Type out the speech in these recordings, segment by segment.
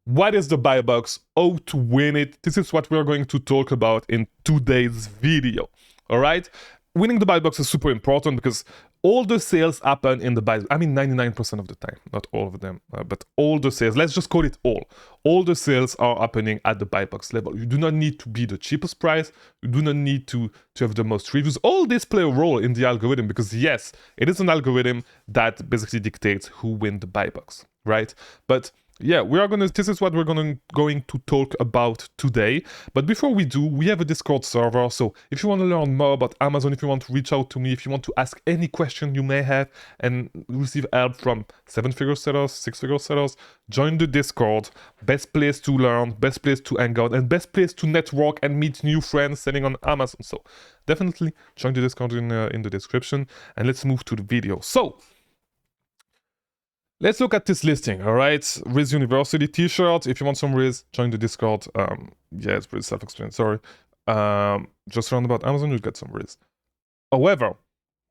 What is the buy box? How to win it? This is what we're going to talk about in today's video. All right? Winning the buy box is super important because all the sales happen in the buy. I mean, 99% of the time, not all of them, but all the sales. Let's just call it all. All the sales are happening at the buy box level. You do not need to be the cheapest price. You do not need to have the most reviews. All this play a role in the algorithm because yes, it is an algorithm that basically dictates who wins the buy box, right? But yeah, this is what we're going to talk about today. But before we do, we have a Discord server. So if you want to learn more about Amazon, if you want to reach out to me, if you want to ask any question you may have and receive help from 7-figure sellers, 6-figure sellers, join the Discord. Best place to learn, best place to hang out, and best place to network and meet new friends selling on Amazon. So definitely join the Discord in the description, and let's move to the video. So let's look at this listing, all right? Riz University t-shirt. If you want some Riz, join the Discord. Yeah, it's pretty self-explanatory. Just learn about Amazon, you'll get some Riz. However,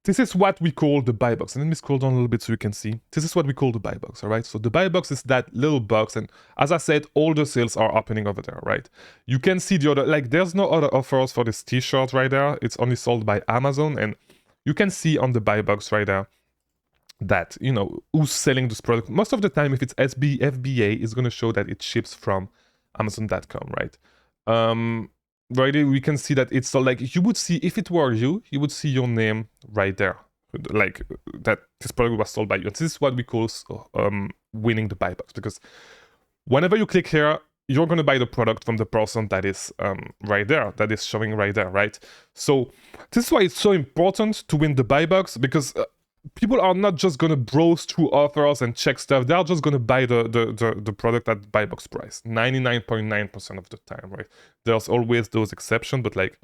this is what we call the buy box. And let me scroll down a little bit so you can see. This is what we call the buy box, all right? So the buy box is that little box. And as I said, all the sales are happening over there, right? You can see the other, like there's no other offers for this t-shirt right there. It's only sold by Amazon. And you can see on the buy box right there that, you know, who's selling this product. Most of the time, if it's FBA, it's going to show that it ships from Amazon.com, right? Right here, we can see that it's so like, you would see, if it were you would see your name right there, like that this product was sold by you. And this is what we call winning the buy box, because whenever you click here, you're going to buy the product from the person that is right there, that is showing right there, right? So this is why it's so important to win the buy box, because people are not just going to browse through offers and check stuff. They're just going to buy the product at buy box price 99.9% of the time, right? There's always those exceptions, but like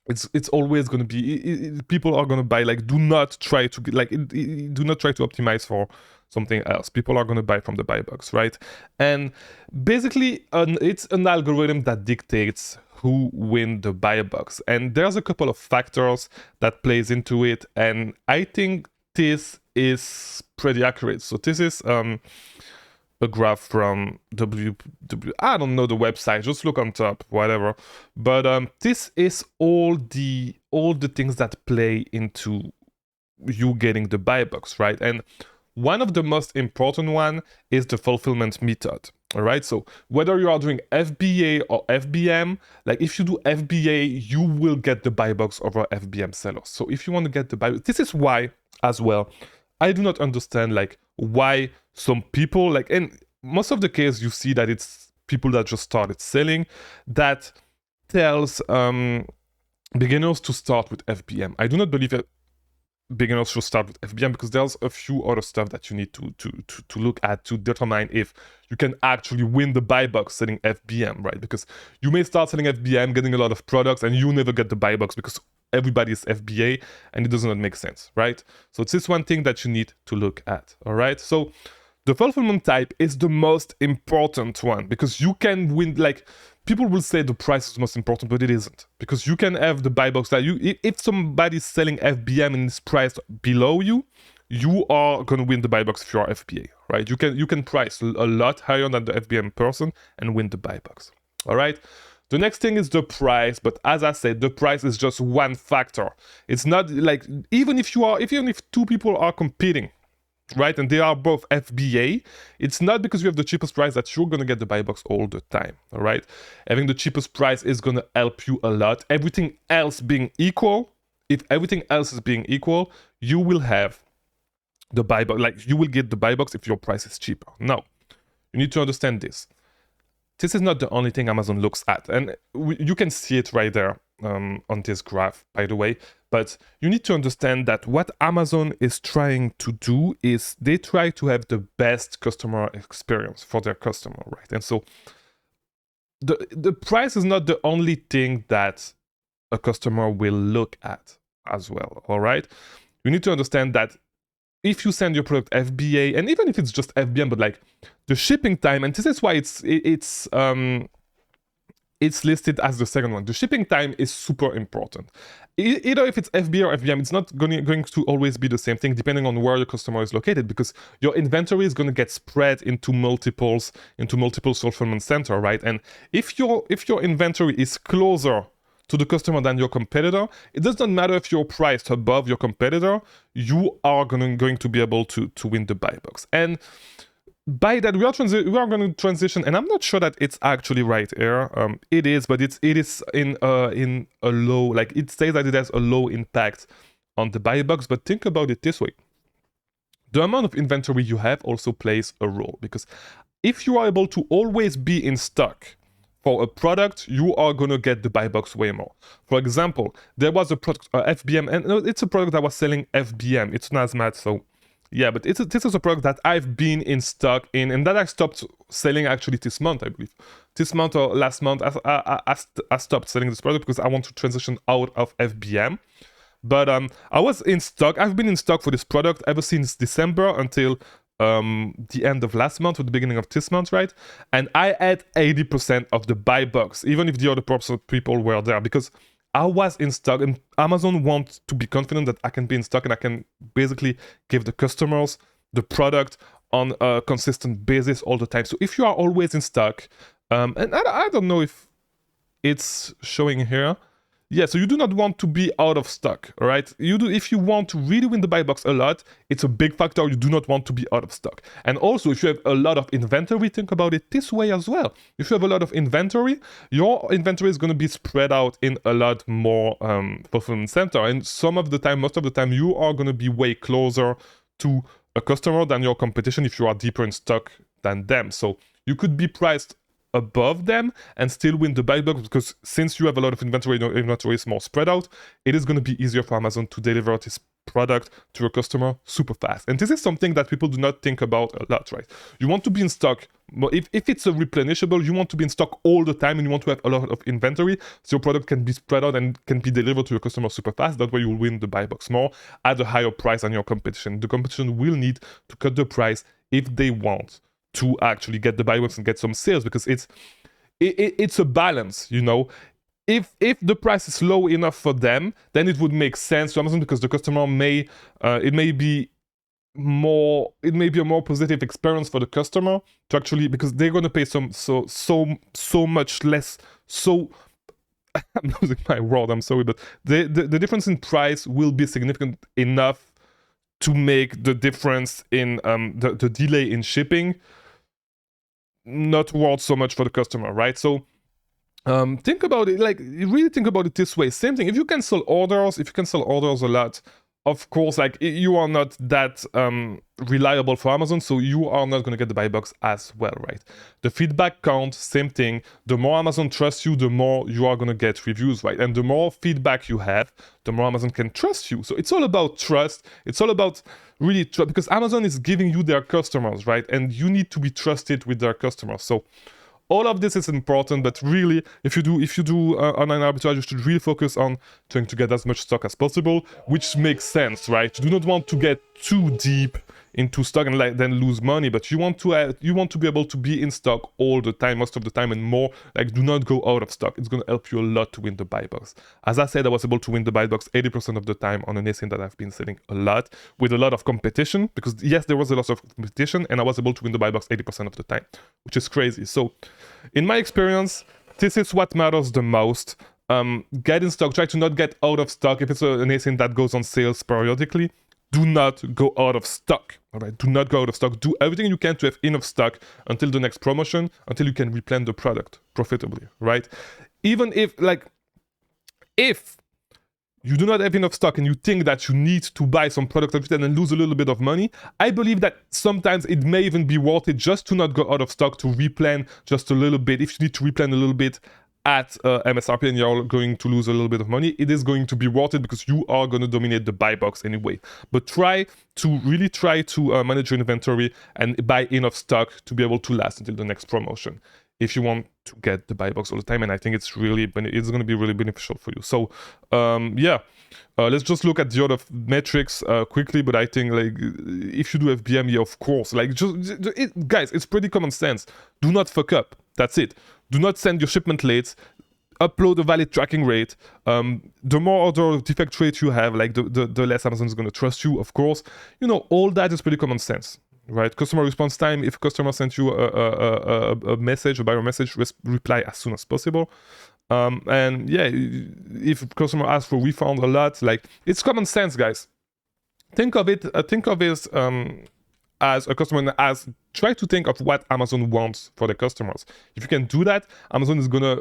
it's always going to be people are going to buy. Like, do not try to do not try to optimize for something else. People are going to buy from the buy box, right? And basically it's an algorithm that dictates who win the buy box, and there's a couple of factors that plays into it, and I think this is pretty accurate. So this is a graph from I don't know the website, just look on top, whatever. But this is all the things that play into you getting the buy box, right? And one of the most important one is the fulfillment method. All right, so whether you are doing FBA or FBM, like if you do FBA, you will get the buy box over FBM sellers. So if you want to get the buy, this is why as well, I do not understand like why some people, like in most of the case, you see that it's people that just started selling that tells beginners to start with FBM. I do not believe that beginners should start with FBM, because there's a few other stuff that you need to look at to determine if you can actually win the buy box selling FBM, right? Because you may start selling FBM, getting a lot of products, and you never get the buy box because everybody is FBA, and it does not make sense, right? So it's this one thing that you need to look at, all right? So the fulfillment type is the most important one, because you can win, like, people will say the price is most important, but it isn't, because you can have the buy box that if somebody's selling FBM and it's priced below you, you are going to win the buy box if you are FBA, right? You can price a lot higher than the FBM person and win the buy box, all right? The next thing is the price, but as I said, the price is just one factor. It's not like, even if two people are competing, right, and they are both FBA, it's not because you have the cheapest price that you're going to get the buy box all the time, all right? Having the cheapest price is going to help you a lot. Everything else being equal, if everything else is being equal, you will have the buy box, like you will get the buy box if your price is cheaper. Now, you need to understand this. This is not the only thing Amazon looks at, and you can see it right there on this graph, by the way. But you need to understand that what Amazon is trying to do is they try to have the best customer experience for their customer, right? And so the price is not the only thing that a customer will look at as well, all right? You need to understand that if you send your product FBA, and even if it's just FBM, but like the shipping time, and this is why it's it's listed as the second one. The shipping time is super important. Either if it's FBA or FBM, it's not going to always be the same thing depending on where your customer is located, because your inventory is going to get spread into multiple fulfillment center, right? And if your inventory is closer to the customer than your competitor, it does not matter if you're priced above your competitor, you are going to be able to win the buy box. And by that, we are going to transition, and I'm not sure that it's actually right here. It is, but it is in a low, like it says that it has a low impact on the buy box. But think about it this way: the amount of inventory you have also plays a role, because if you are able to always be in stock for a product, you are going to get the buy box way more. For example, there was a product, FBM, and it's a product that was selling FBM. It's not hazmat, so yeah, but this is a product that I've been in stock in, and that I stopped selling actually this month, I believe. This month or last month, I stopped selling this product because I want to transition out of FBM. But I was in stock. I've been in stock for this product ever since December until the end of last month or the beginning of this month, right? And I had 80% of the buy box, even if the other people were there, because I was in stock, and Amazon wants to be confident that I can be in stock and I can basically give the customers the product on a consistent basis all the time. So if you are always in stock, and I don't know if it's showing here. Yeah, so you do not want to be out of stock, all right? If you want to really win the buy box a lot, it's a big factor. You do not want to be out of stock. And also, if you have a lot of inventory, think about it this way as well. If you have a lot of inventory, your inventory is going to be spread out in a lot more fulfillment center. And most of the time, you are going to be way closer to a customer than your competition if you are deeper in stock than them. So you could be priced above them and still win the buy box, because since you have a lot of inventory, your inventory is more spread out, it is going to be easier for Amazon to deliver this product to your customer super fast. And this is something that people do not think about a lot, right? You want to be in stock, but if it's a replenishable, you want to be in stock all the time, and you want to have a lot of inventory so your product can be spread out and can be delivered to your customer super fast. That way you will win the buy box more at a higher price than your competition. The competition will need to cut the price if they want to actually get the buy box and get some sales, because it's a balance, you know. If the price is low enough for them, then it would make sense to Amazon, because the customer may it may be a more positive experience for the customer to actually, because they're going to pay so much less. So I'm losing my word, I'm sorry, but the difference in price will be significant enough to make the difference in the delay in shipping not worth so much for the customer, right? So think about it, like really think about it this way. Same thing, if you cancel orders a lot, of course, like you are not that reliable for Amazon, so you are not going to get the buy box as well, right? The feedback count, same thing. The more Amazon trusts you, the more you are going to get reviews, right? And the more feedback you have, the more Amazon can trust you. So it's all about trust. It's all about really trust, because Amazon is giving you their customers, right? And you need to be trusted with their customers. So all of this is important, but really, if you do online arbitrage, you should really focus on trying to get as much stock as possible, which makes sense, right? You do not want to get too deep into stock and then lose money, but you want to be able to be in stock all the time, most of the time, and more. Like, do not go out of stock. It's going to help you a lot to win the buy box. As I said, I was able to win the buy box 80% of the time on an ASIN that I've been selling a lot, with a lot of competition, because yes, there was a lot of competition, and I was able to win the buy box 80% of the time, which is crazy. So in my experience, this is what matters the most. Get in stock. Try to not get out of stock. If it's an ASIN that goes on sales periodically, do not go out of stock. All right, do not go out of stock. Do everything you can to have enough stock until the next promotion, until you can replenish the product profitably, right? Even if you do not have enough stock and you think that you need to buy some product and then lose a little bit of money, I believe that sometimes it may even be worth it just to not go out of stock, to replan just a little bit. If you need to replan a little bit at MSRP and you're going to lose a little bit of money, it is going to be worth it, because you are going to dominate the buy box anyway. But try to manage your inventory and buy enough stock to be able to last until the next promotion, if you want to get the buy box all the time. And I think it's going to be really beneficial for you. So let's just look at the other metrics quickly. But I think, like, if you do FBM, yeah, of course, like, guys, it's pretty common sense. Do not fuck up. That's it. Do not send your shipment late. Upload a valid tracking rate. The more order defect rate you have, like the less Amazon is going to trust you, of course. You know, all that is pretty common sense, right? Customer response time. If a customer sends you a message, a buyer message, reply as soon as possible. And yeah, if a customer asks for refund a lot, like, it's common sense, guys. Think of it as a customer, as try to think of what Amazon wants for the customers. If you can do that, Amazon is gonna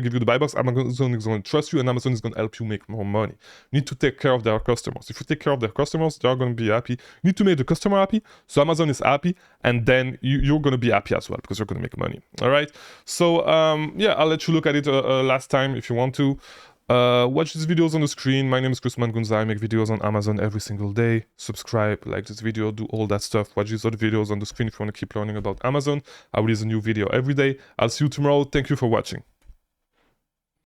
give you the buy box. Amazon is gonna trust you, and Amazon is gonna help you make more money. You need to take care of their customers. If you take care of their customers, they are gonna be happy. You need to make the customer happy, so Amazon is happy, and then you're gonna be happy as well, because you're gonna make money. All right. So yeah, I'll let you look at it last time if you want to. Watch these videos on the screen. My name is Mangunza. I make videos on Amazon every single day. Subscribe, like this video, do all that stuff. Watch these other videos on the screen if you want to keep learning about Amazon. I release a new video every day. I'll see you tomorrow. Thank you for watching.